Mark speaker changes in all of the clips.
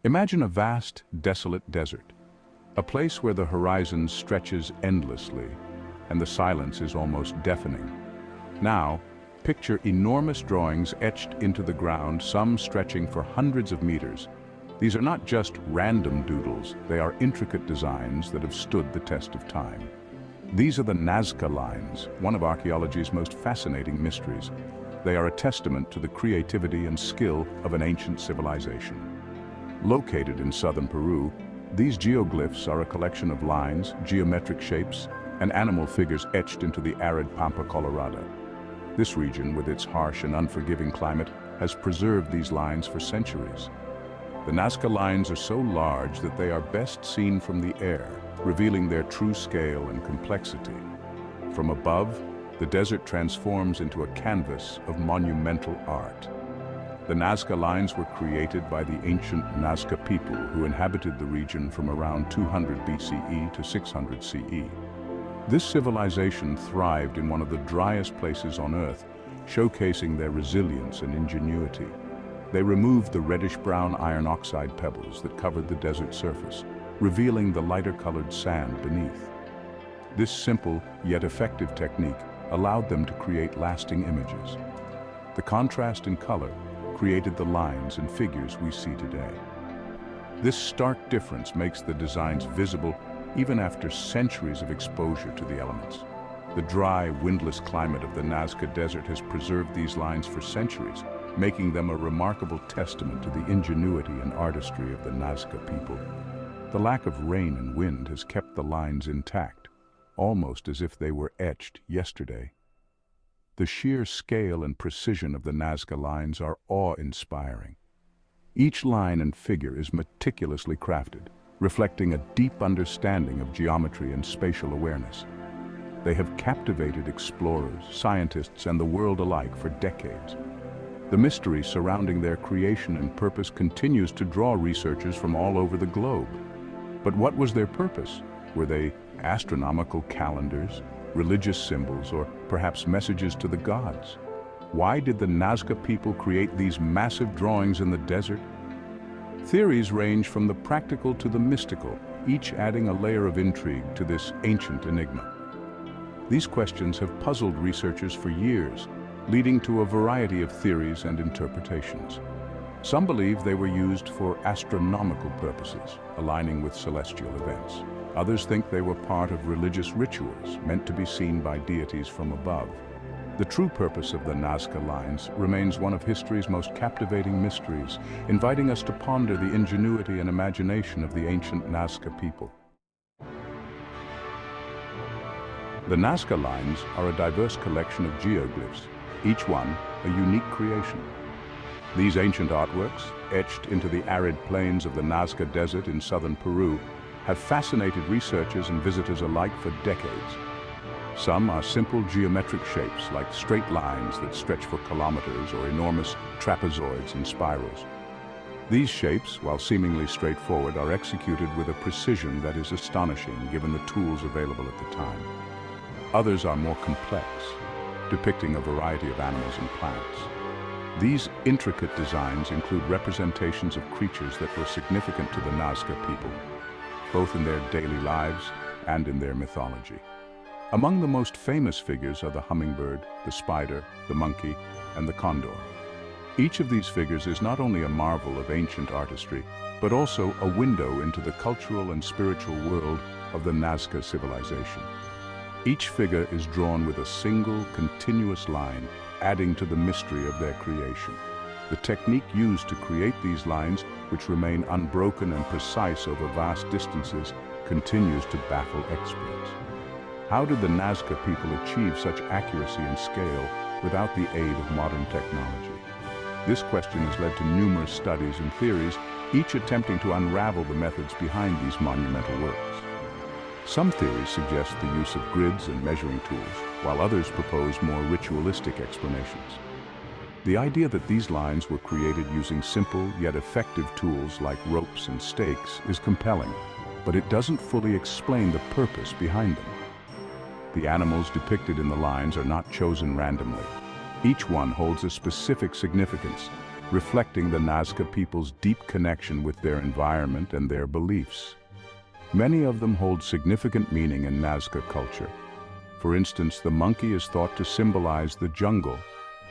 Speaker 1: Imagine a vast, desolate desert, a place where the horizon stretches endlessly and the silence is almost deafening. Now, picture enormous drawings etched into the ground, some stretching for hundreds of meters. These are not just random doodles, they are intricate designs that have stood the test of time. These are the Nazca Lines, one of archaeology's most fascinating mysteries. They are a testament to the creativity and skill of an ancient civilization. Located in southern Peru, these geoglyphs are a collection of lines, geometric shapes, and animal figures etched into the arid Pampa Colorada. This region, with its harsh and unforgiving climate, has preserved these lines for centuries. The Nazca Lines are so large that they are best seen from the air, revealing their true scale and complexity. From above, the desert transforms into a canvas of monumental art. The Nazca Lines were created by the ancient Nazca people who inhabited the region from around 200 BCE to 600 CE. This civilization thrived in one of the driest places on Earth, showcasing their resilience and ingenuity. They removed the reddish-brown iron oxide pebbles that covered the desert surface, revealing the lighter-colored sand beneath. This simple yet effective technique allowed them to create lasting images. The contrast in color created the lines and figures we see today. This stark difference makes the designs visible even after centuries of exposure to the elements. The dry, windless climate of the Nazca Desert has preserved these lines for centuries, making them a remarkable testament to the ingenuity and artistry of the Nazca people. The lack of rain and wind has kept the lines intact, almost as if they were etched yesterday. The sheer scale and precision of the Nazca Lines are awe-inspiring. Each line and figure is meticulously crafted, reflecting a deep understanding of geometry and spatial awareness. They have captivated explorers, scientists, and the world alike for decades. The mystery surrounding their creation and purpose continues to draw researchers from all over the globe. But what was their purpose? Were they astronomical calendars, religious symbols, or perhaps messages to the gods? Why did the Nazca people create these massive drawings in the desert? Theories range from the practical to the mystical, each adding a layer of intrigue to this ancient enigma. These questions have puzzled researchers for years, leading to a variety of theories and interpretations. Some believe they were used for astronomical purposes, aligning with celestial events. Others think they were part of religious rituals meant to be seen by deities from above. The true purpose of the Nazca Lines remains one of history's most captivating mysteries, inviting us to ponder the ingenuity and imagination of the ancient Nazca people. The Nazca Lines are a diverse collection of geoglyphs, each one a unique creation. These ancient artworks, etched into the arid plains of the Nazca Desert in southern Peru, have fascinated researchers and visitors alike for decades. Some are simple geometric shapes like straight lines that stretch for kilometers or enormous trapezoids and spirals. These shapes, while seemingly straightforward, are executed with a precision that is astonishing given the tools available at the time. Others are more complex, depicting a variety of animals and plants. These intricate designs include representations of creatures that were significant to the Nazca people, both in their daily lives and in their mythology. Among the most famous figures are the hummingbird, the spider, the monkey, and the condor. Each of these figures is not only a marvel of ancient artistry, but also a window into the cultural and spiritual world of the Nazca civilization. Each figure is drawn with a single, continuous line, adding to the mystery of their creation. The technique used to create these lines, which remain unbroken and precise over vast distances, continues to baffle experts. How did the Nazca people achieve such accuracy and scale without the aid of modern technology? This question has led to numerous studies and theories, each attempting to unravel the methods behind these monumental works. Some theories suggest the use of grids and measuring tools, while others propose more ritualistic explanations. The idea that these lines were created using simple yet effective tools like ropes and stakes is compelling, but it doesn't fully explain the purpose behind them. The animals depicted in the lines are not chosen randomly. Each one holds a specific significance, reflecting the Nazca people's deep connection with their environment and their beliefs. Many of them hold significant meaning in Nazca culture. For instance, the monkey is thought to symbolize the jungle,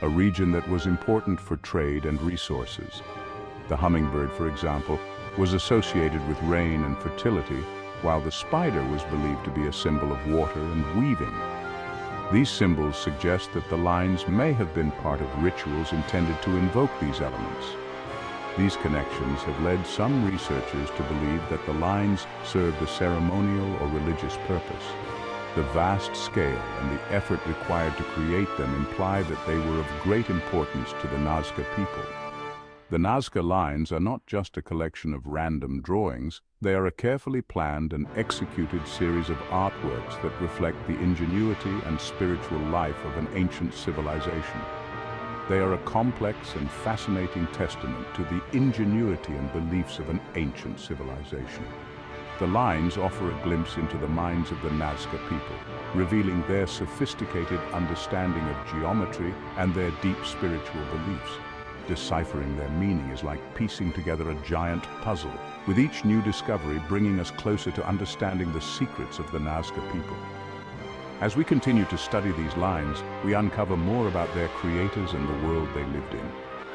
Speaker 1: a region that was important for trade and resources. The hummingbird, for example, was associated with rain and fertility, while the spider was believed to be a symbol of water and weaving. These symbols suggest that the lines may have been part of rituals intended to invoke these elements. These connections have led some researchers to believe that the lines served a ceremonial or religious purpose. The vast scale and the effort required to create them imply that they were of great importance to the Nazca people. The Nazca Lines are not just a collection of random drawings, they are a carefully planned and executed series of artworks that reflect the ingenuity and spiritual life of an ancient civilization. They are a complex and fascinating testament to the ingenuity and beliefs of an ancient civilization. The lines offer a glimpse into the minds of the Nazca people, revealing their sophisticated understanding of geometry and their deep spiritual beliefs. Deciphering their meaning is like piecing together a giant puzzle, with each new discovery bringing us closer to understanding the secrets of the Nazca people. As we continue to study these lines, we uncover more about their creators and the world they lived in,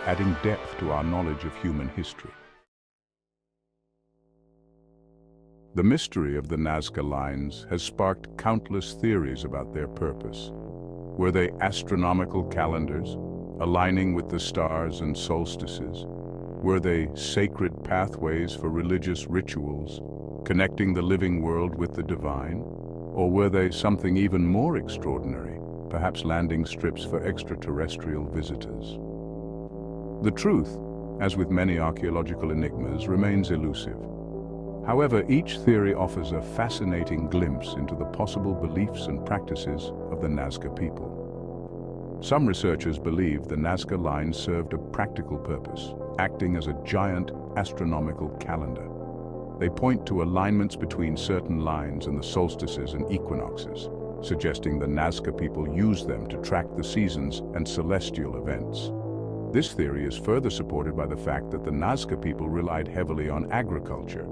Speaker 1: adding depth to our knowledge of human history. The mystery of the Nazca Lines has sparked countless theories about their purpose. Were they astronomical calendars, aligning with the stars and solstices? Were they sacred pathways for religious rituals, connecting the living world with the divine? Or were they something even more extraordinary, perhaps landing strips for extraterrestrial visitors? The truth, as with many archaeological enigmas, remains elusive. However, each theory offers a fascinating glimpse into the possible beliefs and practices of the Nazca people. Some researchers believe the Nazca Lines served a practical purpose, acting as a giant astronomical calendar. They point to alignments between certain lines and the solstices and equinoxes, suggesting the Nazca people used them to track the seasons and celestial events. This theory is further supported by the fact that the Nazca people relied heavily on agriculture,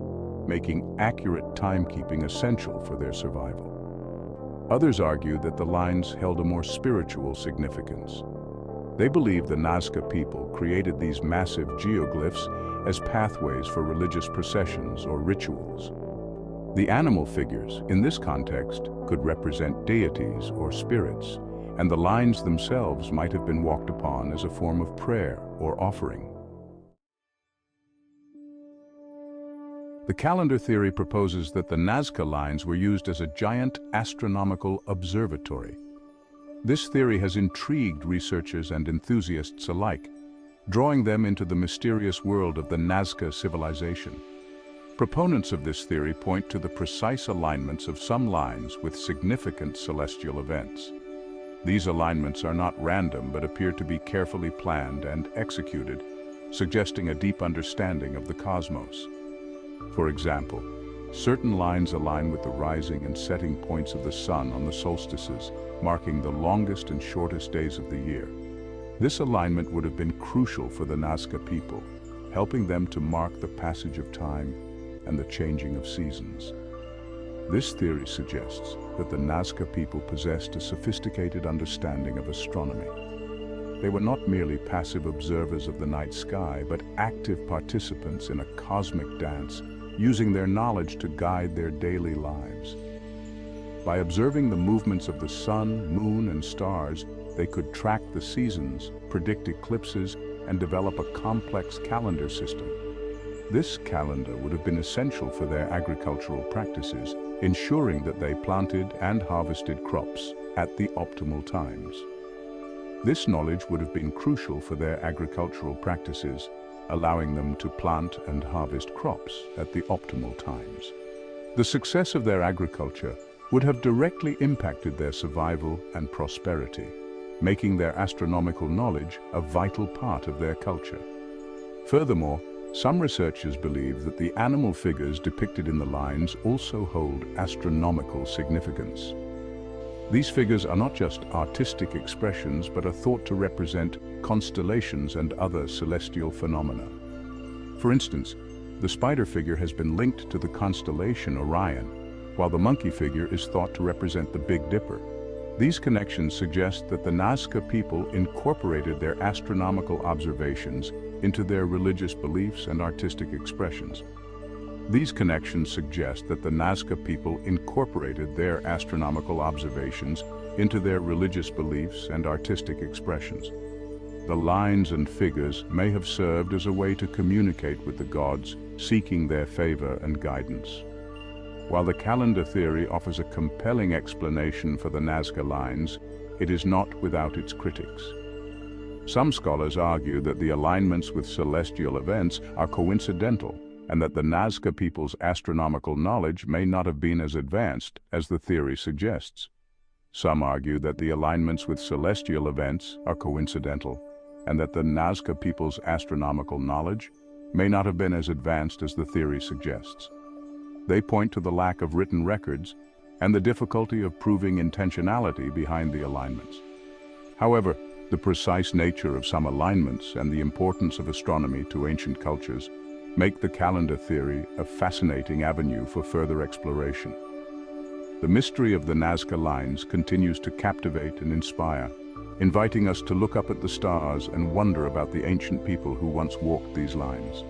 Speaker 1: making accurate timekeeping essential for their survival. Others argue that the lines held a more spiritual significance. They believe the Nazca people created these massive geoglyphs as pathways for religious processions or rituals. The animal figures, in this context, could represent deities or spirits, and the lines themselves might have been walked upon as a form of prayer or offering. The calendar theory proposes that the Nazca Lines were used as a giant astronomical observatory. This theory has intrigued researchers and enthusiasts alike, drawing them into the mysterious world of the Nazca civilization. Proponents of this theory point to the precise alignments of some lines with significant celestial events. These alignments are not random but appear to be carefully planned and executed, suggesting a deep understanding of the cosmos. For example, certain lines align with the rising and setting points of the sun on the solstices, marking the longest and shortest days of the year. This alignment would have been crucial for the Nazca people, helping them to mark the passage of time and the changing of seasons. This theory suggests that the Nazca people possessed a sophisticated understanding of astronomy. They were not merely passive observers of the night sky, but active participants in a cosmic dance, using their knowledge to guide their daily lives. By observing the movements of the sun, moon, and stars, they could track the seasons, predict eclipses, and develop a complex calendar system. This calendar would have been essential for their agricultural practices, ensuring that they planted and harvested crops at the optimal times. This knowledge would have been crucial for their agricultural practices, allowing them to plant and harvest crops at the optimal times. The success of their agriculture would have directly impacted their survival and prosperity, making their astronomical knowledge a vital part of their culture. Furthermore, some researchers believe that the animal figures depicted in the lines also hold astronomical significance. These figures are not just artistic expressions, but are thought to represent constellations and other celestial phenomena. For instance, the spider figure has been linked to the constellation Orion, while the monkey figure is thought to represent the Big Dipper. These connections suggest that the Nazca people incorporated their astronomical observations into their religious beliefs and artistic expressions. These connections suggest that the Nazca people incorporated their astronomical observations into their religious beliefs and artistic expressions. The lines and figures may have served as a way to communicate with the gods, seeking their favor and guidance. While the calendar theory offers a compelling explanation for the Nazca Lines, it is not without its critics. Some scholars argue that the alignments with celestial events are coincidental, and that the Nazca people's astronomical knowledge may not have been as advanced as the theory suggests. Some argue that the alignments with celestial events are coincidental, and that the Nazca people's astronomical knowledge may not have been as advanced as the theory suggests. They point to the lack of written records and the difficulty of proving intentionality behind the alignments. However, the precise nature of some alignments and the importance of astronomy to ancient cultures make the calendar theory a fascinating avenue for further exploration. The mystery of the Nazca Lines continues to captivate and inspire, inviting us to look up at the stars and wonder about the ancient people who once walked these lines.